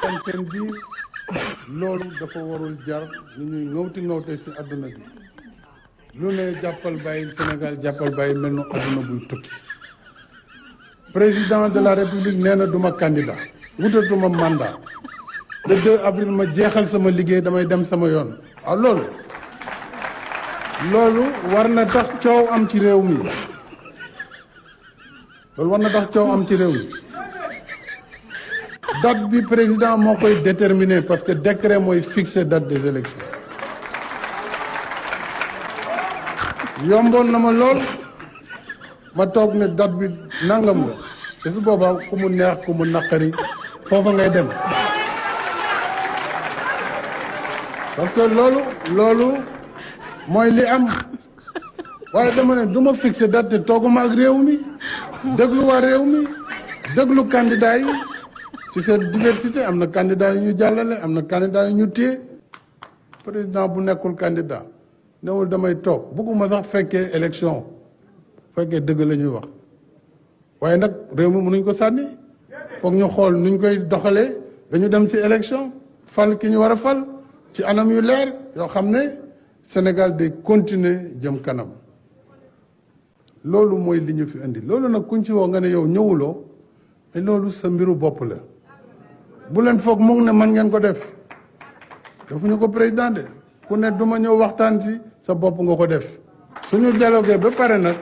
kan seen biir loolu dafa warul jar ni ñuy ngawte ci àdduna bi lu ne jàppal bàyyi Sénégal jàppal bàyyi mel no àdduna buy tukki président de la république nee na duma candidat wutatuma mandat le 2 avril ma jeexal sama liggéey damay dem sama yoon waaw loolu war na tax coow am ci réew mi loolu war na tax coow am ci réew mi date bi président moo koy déterminer parce que décret mooy fixer date des élections yomboon na ma lool ma toog ne date bi nangam la te su boobaa ku mu neex ku mu nakhari foofa ngay dem parce que loolu mooy li am waaye dama ne du ma fixer date te tooguma ak réew mi déglu waa réew mi déglu candidat yi ci cette diversité am na candidat yu ñu jàllale am na candidat yu ñu téye président bu nekkul candidat newul damay toog bëgguma sax fekkee élection fekkee dëgg la ñuy wax waaye nag réew mi mënuñ ko sànni foog ñu xool nuñ koy doxalee dañu dem ci élection fal ki ñu war a fal ci anam yu leer yoo xam ne Sénégal day continuer jëm kanam loolu mooy li ñu fi indi loolu nag kuñ ci woo nga ne yow ñëwuloo mais loolu sa mbiru bopp la bu leen foog mu ne man ngeen ko def defuñu ko président de ku ne duma ñëw waxtaan ci sa bopp nga ko def suñu dialogué ba pare nag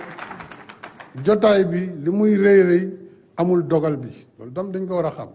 jotaay bi li muy rëy amul dogal bi loolu tam dañ ko war a xam